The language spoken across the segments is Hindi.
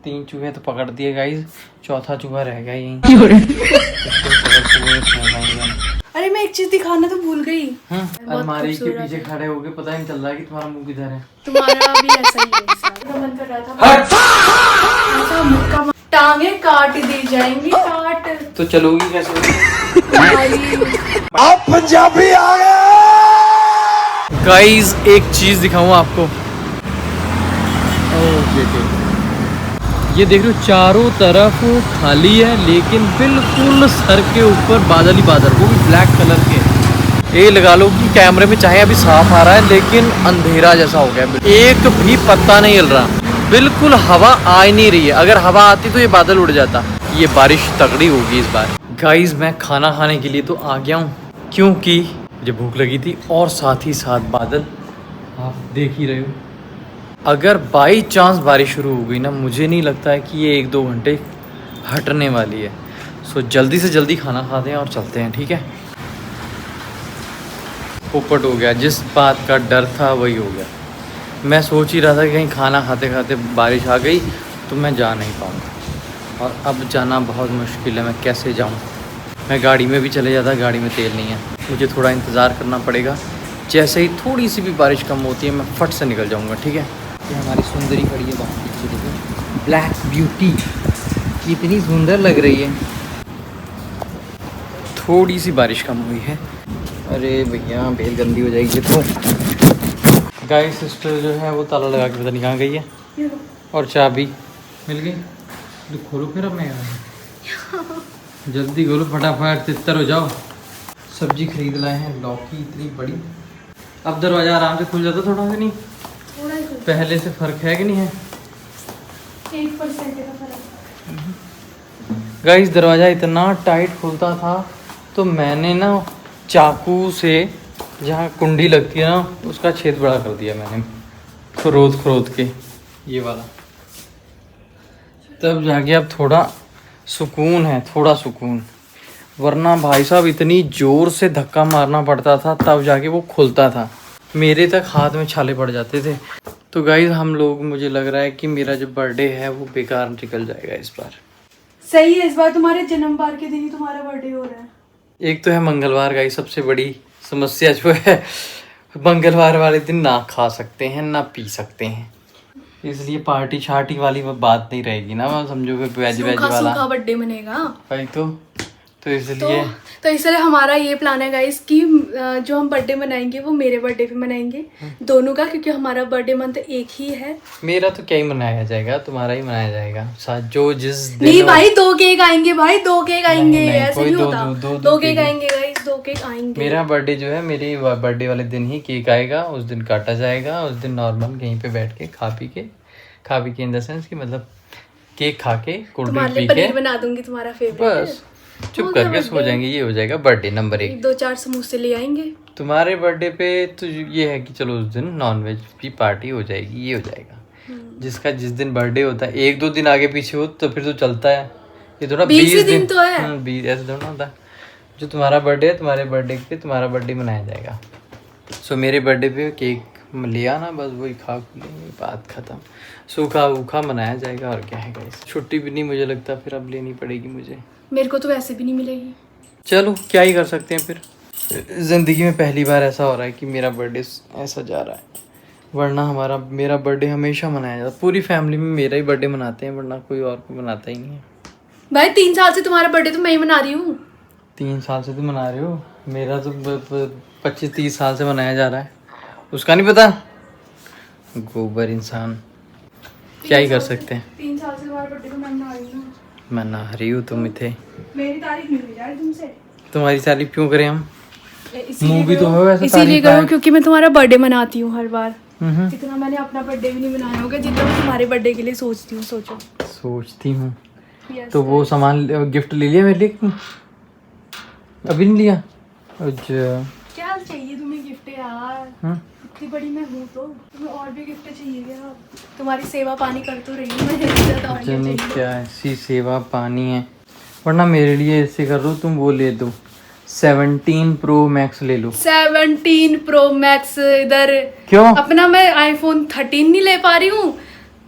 3 चूहे तो पकड़ दिए गाइस, चौथा चूहा रह गया यहीं। अरे मैं एक चीज दिखाना तो भूल गई। अलमारी के पीछे खड़े हो गए, पता ही नहीं चल रहा है कि तुम्हारा मुंह किधर है। तुम्हारा भी ऐसा ही है इस बार। तो मन कर रहा था ऐसा मुक्का टांगे काट दी जाएंगी, काट। तो चलोगी कैसे? आप पंजाबी आ गए। गाइस एक चीज दिखाऊं आपको। ये देख रहे हो, चारों तरफ खाली है, लेकिन बिल्कुल सर के ऊपर बादल ही बादल, वो भी ब्लैक कलर के। ये लगा लो कि कैमरे में चाहे अभी साफ आ रहा है, लेकिन अंधेरा जैसा हो गया। एक भी पत्ता नहीं हिल रहा, बिल्कुल हवा आ ही नहीं रही है। अगर हवा आती तो ये बादल उड़ जाता। ये बारिश तगड़ी होगी इस बार। गाइस मैं खाना खाने के लिए तो आ गया हूँ, क्योंकि मुझे भूख लगी थी और साथ ही साथ बादल आप देख ही रहे हो। अगर बाई चांस बारिश शुरू हो गई ना, मुझे नहीं लगता है कि ये 1-2 घंटे हटने वाली है। सो जल्दी से जल्दी खाना खाते हैं और चलते हैं, ठीक है। पोपट हो गया, जिस बात का डर था वही हो गया। मैं सोच ही रहा था कि कहीं खाना खाते खाते बारिश आ गई तो मैं जा नहीं पाऊँगा, और अब जाना बहुत मुश्किल है। मैं कैसे जाऊँ? मैं गाड़ी में भी चले जाता, गाड़ी में तेल नहीं है। मुझे थोड़ा इंतज़ार करना पड़ेगा। जैसे ही थोड़ी सी भी बारिश कम होती है, मैं फट से निकल जाऊँगा, ठीक है। ये हमारी सुंदरी खड़ी है बाहर पीछे, देखो ब्लैक ब्यूटी कितनी सुंदर लग रही है। थोड़ी सी बारिश कम हुई है। अरे भैया बेल गंदी हो जाएगी तो। गाइस सिस्टर जो है वो ताला लगा के पता नहीं कहाँ गई है, और चाबी मिल गई। तो खोलो फिर, अब मैं जल्दी खोलो फटाफट, तितर हो जाओ। सब्जी खरीद लाए हैं, लौकी इतनी बड़ी। अब दरवाज़ा आराम से खुल जाता थोड़ा, से नहीं पहले से फर्क है कि नहीं है? 1% का फर्क। गाइस दरवाज़ा इतना टाइट खुलता था, तो मैंने ना चाकू से जहाँ कुंडी लगती है ना, उसका छेद बड़ा कर दिया मैंने, खरोद के ये वाला। तब जाके अब थोड़ा सुकून है, थोड़ा सुकून। वरना भाई साहब इतनी ज़ोर से धक्का मारना पड़ता था, तब जाके वो खुलता था। मेरे तक हाथ में छाले पड़ जाते थे। तो गाइस हम लोग, मुझे लग रहा है कि मेरा जो बर्थडे है वो बेकार निकल जाएगा इस बार। सही है, इस बार तुम्हारे जन्म बार के दिन ही तुम्हारा बर्थडे हो रहा है। एक तो है मंगलवार गाइस, सबसे बड़ी समस्या जो है, मंगलवार वाले दिन ना खा सकते हैं ना पी सकते हैं, इसलिए पार्टी शार्टी वाली वो बात नहीं रहेगी ना। मैं समझो वेज वाला सूखा बर्थडे मनेगा भाई। तो इसलिए तो इसलिए हमारा ये प्लान है गाइस कि जो हम बर्थडे मनाएंगे वो मेरे बर्थडे पे मनाएंगे दोनों का, क्योंकि हमारा बर्थडे मंथ एक ही है। मेरा तो क्या ही मनाया जाएगा, तुम्हारा ही मनाया जाएगा साथ, जो जिस दिन। नहीं भाई, 2 केक आएंगे भाई, 2 केक आएंगे। नहीं, ऐसे कोई नहीं दो- होता। दो- दो- 2 दो केक केक आएंगे गाइस, 2 केक आएंगे। मेरा बर्थडे जो है, मेरे बर्थडे वाले दिन ही केक आएगा, उस दिन काटा जाएगा। उस दिन नॉर्मल कहीं पे बैठ के खा पी के इन द सेंस कि मतलब केक खा के कोल्ड ड्रिंक पी के पनीर बना दूंगी तुम्हारा फेवरेट, बस चुप करके सो जाएंगे। ये हो जाएगा बर्थडे नंबर 1। 2-4 समोसे ले आएंगे। तुम्हारे बर्थडे पे तो ये है कि चलो उस दिन नॉनवेज की पार्टी हो जाएगी, ये हो जाएगा। जिसका जिस दिन बर्थडे होता है 1-2 दिन आगे पीछे हो तो फिर तो चलता है। ये थोड़ा 20 दिन तो है। 20 ऐसे थोड़ा होता। जो तुम्हारा बर्थडे है, तुम्हारे बर्थडे पे तुम्हारा बर्थडे मनाया जाएगा। सो मेरे बर्थडे पे केक लिया ना, बस वही खा लेंगे, बात खत्म। सूखा वूखा मनाया जाएगा, और क्या है गाइस। छुट्टी भी नहीं मुझे लगता फिर अब लेनी पड़ेगी मुझे। मेरे को तो वैसे भी नहीं मिलेगी। चलो क्या ही कर सकते हैं फिर। ज़िंदगी में पहली बार ऐसा हो रहा है कि मेरा बर्थडे ऐसा जा रहा है, वरना मेरा बर्थडे हमेशा मनाया जाता। पूरी फैमिली में मेरा ही बर्थडे मनाते हैं, वरना कोई और को मनाता ही नहीं है। भाई 3 साल से तुम्हारा बर्थडे तो मैं ही मना रही हूँ। 3 साल से तो मना रहे हो, मेरा तो 25-30 साल से मनाया जा रहा है। उसका नहीं पता, गोबर इंसान। क्या ही कर सकते हैं। 3 साल से तुम्हारा बर्थडे तो मैं मना रही हूँ। मना रही हो तुम थे। मेरी तारीफ मिल रही है तुमसे। तुम्हारी तारीफ क्यों करें हम? मूवी तो हो वैसे इसीलिए करो क्योंकि मैं तुम्हारा बर्थडे मनाती हूँ हर बार। हम्म। जितना मैंने अपना बर्थडे भी नहीं मनाया होगा जितना मैं तुम्हारे बर्थडे के लिए सोचती हूँ। सोचती हूँ तो वो सामान गिफ्ट ले लिया मेरे लिए? अभी नहीं लिया? अच्छा क्या चाहिए तुम्हें गिफ्ट यार? इतनी बड़ी मैं हूँ तो तुम्हें और भी गिफ्ट चाहिए क्या? तुम्हारी सेवा पानी कर तो रही हूँ मैं। क्या ऐसी सेवा पानी है, वरना मेरे लिए ऐसे कर लो, तुम वो ले दो 17 Pro Max ले लो। 17 Pro Max इधर क्यों? अपना मैं iPhone 13 नहीं ले पा रही हूँ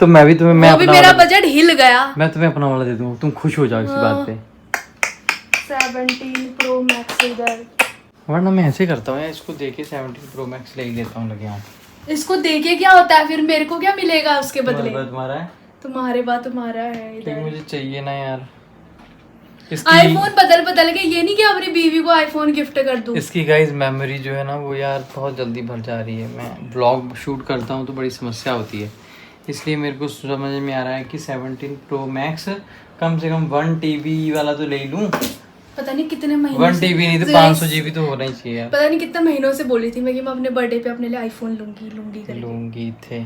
तो मैं भी तुम्हें वो भी मेरा बजट हिल गया। मैं तुम्हें अपना वाला दे दूंगा, तुम खुश हो जाओ इसी बात पे। 17 Pro Max इधर, वरना मैं ऐसे करता हूँ, इसको देके 17 Pro Max ले ही लेता हूँ, लगे यहाँ इसको देके क्या होता है फिर, मेरे को क्या मिलेगा उसके बदले? तुम्हारा है, तुम्हारे बाद तुम्हारा है लेकिन इधर। मुझे चाहिए ना यार। आईफोन बदल के, ये नहीं कि अपनी बीवी को आईफोन गिफ्ट कर दूं। इसकी गाइस मेमोरी जो है ना वो यार बहुत जल्दी भर जा रही है। मैं ब्लॉग शूट करता हूँ तो बड़ी समस्या होती है, इसलिए मेरे को समझ में आ रहा है कि 17 Pro Max कम से कम 1 TB वाला तो ले लूँ। पता नहीं कितने महीनों 1 TB नहीं तो 500 GB तो होना ही चाहिए यार। पता नहीं कितने महीनों से बोली थी मैं कि मैं अपने बर्थडे पे अपने लिए आईफोन लूंगी करके। लूंगी थे,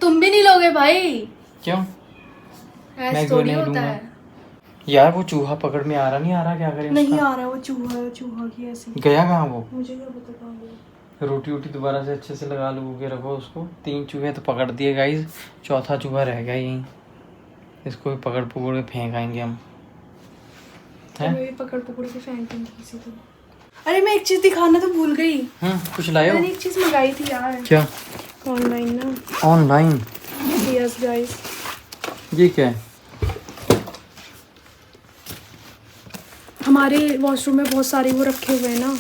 तुम भी नहीं लोगे भाई? क्यों? ऐसा थोड़ी होता है यार। वो चूहा पकड़ में आ रहा क्या करें? नहीं आ रहा वो चूहा की ऐसी। गया कहाँ वो? मुझे क्या पता कहाँ गया। रोटी वोटी दोबारा से अच्छे से लगा लो के रखो उसको। 3 चूहे तो पकड़ दिए गाइस, चौथा चूहा रह गया यहीं, इसको भी पकड़ के फेंक आएंगे हम। मैं भी पकड़ के फेंकूंगी किसी को। अरे मैं एक चीज दिखाना तो भूल गई। कुछ लाए हो? मैंने एक चीज मंगाई थी यार। क्या? ऑनलाइन ना। ऑनलाइन? Yes guys. ये क्या है? हमारे वॉशरूम में बहुत सारे वो रखे हुए हैं ना,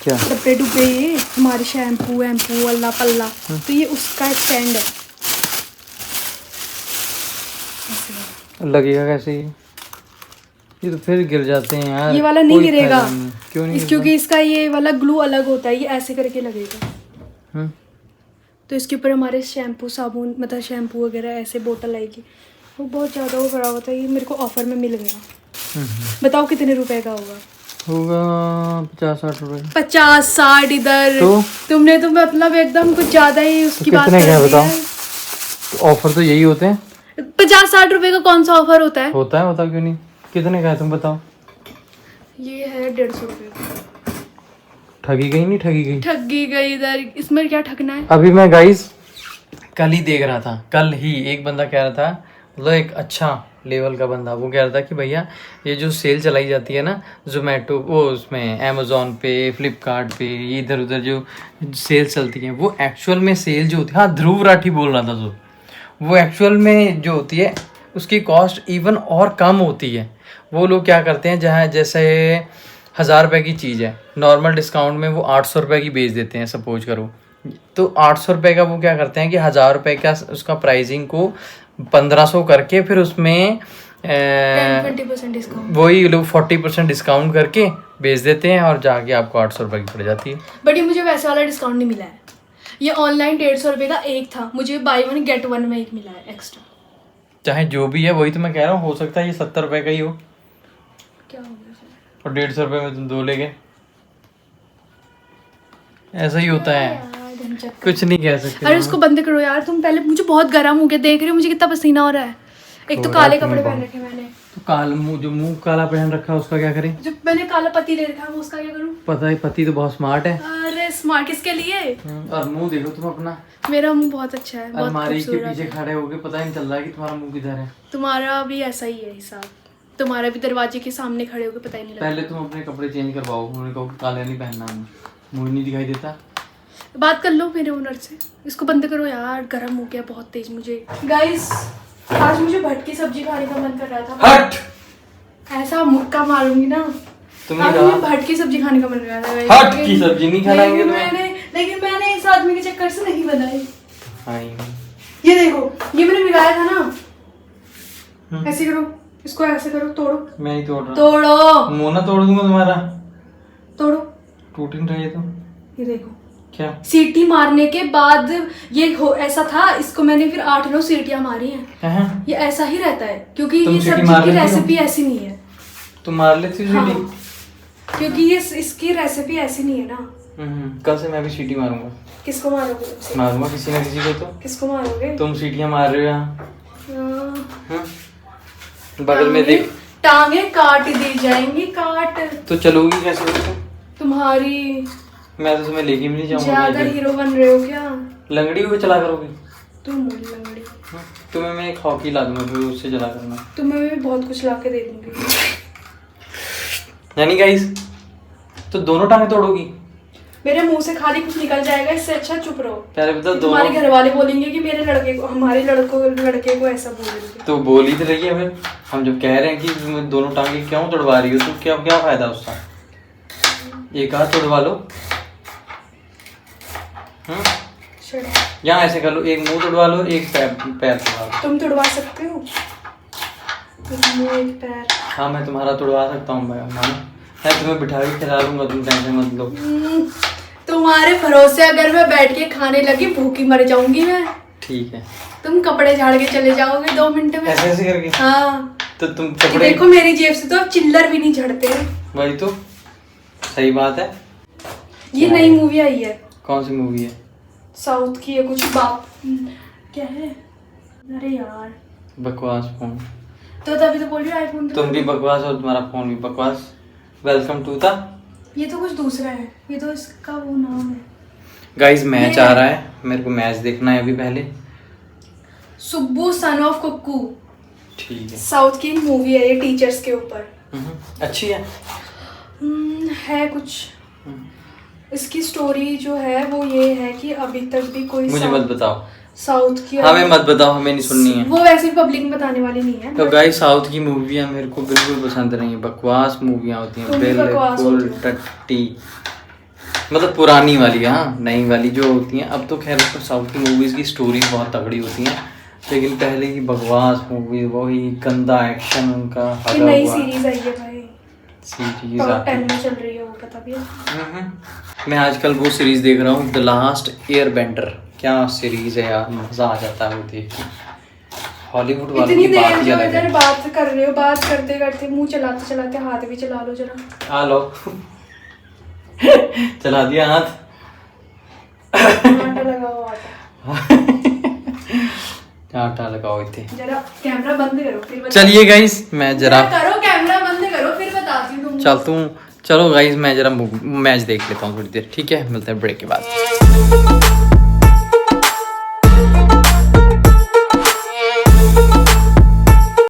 क्या? डब्बे डुब्बे, ये हमारे शैम्पू अल्लाह पल्ला, तो ये उसका स्टैंड है। लगेगा कैसे ये तो फिर गिर जाते हैं यार। ये वाला नहीं कोई गिरेगा। फायदा नहीं। क्यों नहीं? क्योंकि इसका ये वाला ग्लू अलग होता है, ये ऐसे करके लगेगा। हम्म। तो इसके ऊपर हमारे शैम्पू साबुन मतलब शैम्पू वगैरह ऐसे बोतल आएगी। वो बहुत ज़्यादा वो बड़ा होता है, ये मेरे को ऑफर में मिल गया। बताओ कितने रुपए का होगा? होगा 50-60 रुपए। 50-60 इधर तो तुमने तो मतलब एकदम कुछ ज्यादा ही उसकी बात कितने कर क्या दी बताओ? है। ऑफर तो यही होते हैं। 50-60 रुपए का कौन सा ऑफर होता है? होता क्यों नहीं? कितने का है तुम बताओ? ये है 150 रुपए का। ठगी गई नहीं ठगी गई? ठगी गई इधर, इसमें क्या ठगना है? अभी मैं गाइस कल ही देख रहा था, कल ही एक बंदा कह रहा था, मतलब एक अच्छा लेवल का बंदा, वो कह रहा था कि भैया ये जो सेल चलाई जाती है ना जोमेटो, वो उसमें अमेज़ॉन पे, फ्लिपकार्ट पे, इधर उधर जो सेल चलती है, वो एक्चुअल में सेल जो होती है, हाँ ध्रुव राठी बोल रहा था, तो वो एक्चुअल में जो होती है उसकी कॉस्ट इवन और कम होती है। वो लोग क्या करते हैं, जहाँ जैसे 1000 रुपये की चीज़ है, नॉर्मल डिस्काउंट में वो 800 रुपये की बेच देते हैं सपोज करो, तो 800 रुपये का वो क्या करते हैं कि 1000 रुपये का उसका प्राइसिंग को 1500 करके फिर उसमें 10-20% डिस्काउंट, वही लोग 40% डिस्काउंट करके बेच देते हैं और जाके आपको 800 रुपये की पड़ जाती है। बट ये मुझे वैसे वाला डिस्काउंट नहीं मिला है। ये ऑनलाइन 150 रुपये का एक था, मुझे बाय 1 गेट 1 में एक मिला है एक्स्ट्रा। चाहे जो भी है वही तो मैं कह रहा हूँ, हो सकता है ये 70 रुपये का ही हो क्या हो गया फिर? और 150 रुपये में तुम 2 ले गए। ऐसा ही होता है, कुछ नहीं कह सकते। अरे उसको बंद करो यार तुम, पहले मुझे बहुत गर्म हो गया, देख रहे हो मुझे कितना पसीना हो रहा है। एक तो काले कपड़े पहन रखे मैंने, तो काला मुंह, जो मुंह काला पहन रखा है उसका क्या करें? जो मैंने काला पति ले रखा है वो उसका क्या करूं? पता है पति तो बहुत स्मार्ट है। अरे स्मार्ट किसके लिए? और मुंह देखो तुम अपना, मेरा मुंह बहुत अच्छा है, बहुत अलमारी के खूबसूरत पीछे है। खड़े होके पता ही नहीं चल रहा है कि तुम्हारा मुंह किधर है। तुम्हारा भी ऐसा ही है हिसाब, तुम्हारा भी दरवाजे के सामने खड़े होके पता ही नहीं लगता। पहले तुम अपने कपड़े चेंज करवाओ, उन्होंने कहा कि काले नहीं पहनना, मुंह नहीं दिखाई देता। बात कर लो मेरे ओनर से, इसको बंद करो यार, गर्म हो गया बहुत तेज मुझे। गाइस आज मुझे भट की सब्जी खाने का मन कर रहा था। हट! ऐसा मुक्का मारूंगी ना। तुमने आज कहा मुझे भट की सब्जी खाने का मन कर रहा था। हट की सब्जी नहीं खिलाएंगे तुम्हें। लेकिन मैंने इस आदमी के चक्कर से नहीं बनाई। हाँ, ये देखो, ये मैंने भिगाया था ना। ऐसे करो, इसको ऐसे करो, तोड़ो। मैं नहीं तोड़ रहा। तोड़ो। मुंह ना तोड़ दूंगा तुम्हारा। तोड़ो। टूट नहीं रही तो ये देखो, क्या? सीटी मारने के बाद ये ऐसा था, इसको मैंने फिर 8-9 सीटियां मारी हैं। ये ऐसा ही रहता है क्योंकि तुम ये सीटी सब्जी मार की लेती हो? रेसिपी ऐसी नहीं है। तुम मार लेती हो हाँ, सीटी? क्योंकि ये इसकी रेसिपी ऐसी नहीं है ना। कल से मैं भी सीटी मारूंगा। किसको मारोगे तुम? मारूंगा किसी ना किसी को तो। किसको मारोगे? तुम सीटियां मार रहे हो यहाँ। हाँ। बगल में देख, टांगे काट दी जाएंगी, काट। तो चलोगी कैसे तुम? तुम्हारी मैं तो तुम्हें लेके भी नहीं जाऊंगा। ज्यादा हीरो बन रहे हो क्या? लंगड़ी को चला करोगी तुम मुड़ी लंगड़ी। तुम्हें मैं एक हॉकी ला दूंगा, फिर उससे चला करना। तुम्हें मैं बहुत कुछ ला के दे दूंगी। यानी गाइस तो दोनों टांगे तोड़ोगी? मेरे मुंह से खाली कुछ निकल जाएगा, इससे अच्छा चुप रहो। पहले बताओ तुम्हारे दोनों घर वाले बोलेंगे कि मेरे लड़के को, हमारे लड़के को ऐसा बोल रही है। तो बोल ही तो रही है हमें, हम जब कह रहे हैं कि तुम दोनों टांगे क्यों तोड़वा रही हो तो क्या क्या फायदा उसका? एक हाथ तोड़वा लो, यहाँ ऐसे कर लो, एक मुंह तोड़वा लो, एक पैर तोड़वा लो। तुम तोड़वा सकते हो एक मुंह एक पैर? हाँ मैं तुम्हारा तोड़वा सकता हूँ मैं तुम्हें बिठा के खिला दूंगा, तुम टेंशन मत लो। तुम्हारे भरोसे अगर मैं बैठ के खाने लगी भूखी मर जाऊंगी मैं। ठीक है, तुम कपड़े झाड़ के चले जाओगे 2 मिनट में। ऐसे ऐसे करके? हाँ तो तुम कपड़े देखो मेरी जेब से तो अब चिल्लर भी नहीं झड़ते। वही तो सही बात है। ये नई मूवी आई है। कौन सी मूवी है? साउथ की है, कुछ बाप क्या है, अरे यार बकवास फोन। तो तभी तो बोल रही हूँ आईफोन। तुम भी बकवास और तुम्हारा फोन भी बकवास। वेलकम टू द, ये तो कुछ दूसरा है, ये तो इसका वो नाम है। गाइस मैच आ रहा है, मेरे को मैच देखना है अभी पहले। सुब्बू सन ऑफ कुक्कू, ठीक है। साउथ की मूवी है ये, टीचर्स के ऊपर। अच्छी है। है कुछ। इसकी स्टोरी जो है वो ये है कि अभी तक भी कोई मुझे मत बताओ, साउथ की, हमें मत बताओ, हमें नहीं सुननी है। वो वैसे भी पब्लिक में बताने वाली नहीं है। तो गाइस साउथ की मूवियाँ मेरे को बिल्कुल पसंद नहीं है, बकवास मूवियाँ होती हैं तुम भी बकवास बिल्कुल होती हो। टट्टी, मतलब पुरानी वाली। हाँ नई वाली जो होती हैं अब तो खैर साउथ की मूवीज़ की स्टोरी बहुत तगड़ी होती हैं, लेकिन पहले की बकवास मूवी वही गंदा एक्शन उनका ये नई सीरीज आई है भाई, सीरीज टॉप 10 में चल रही है, वो पता भी है। मैं आजकल वो सीरीज देख रहा हूँ द लास्ट एयरबेंडर। क्या सीरीज है यार, मजा आ जाता है वो देख के। हॉलीवुड वालों इतनी की बात देर ही जो अलग इधर है। बात कर रहे हो, बात करते करते मुंह चलाते चलाते हाथ भी चला लो जरा। आ लो चला दिया हाथ। आटा लगाओ, आटा लगाओ इतने। जरा कैमरा बंद करो फिर चलिए गाइस मैं जरा करो, कैमरा बंद करो फिर बताती हूँ तुमको। चलता हूँ। चलो गाइस मैं जरा मैच देख लेता हूँ थोड़ी देर, ठीक है? मिलते हैं ब्रेक के बाद।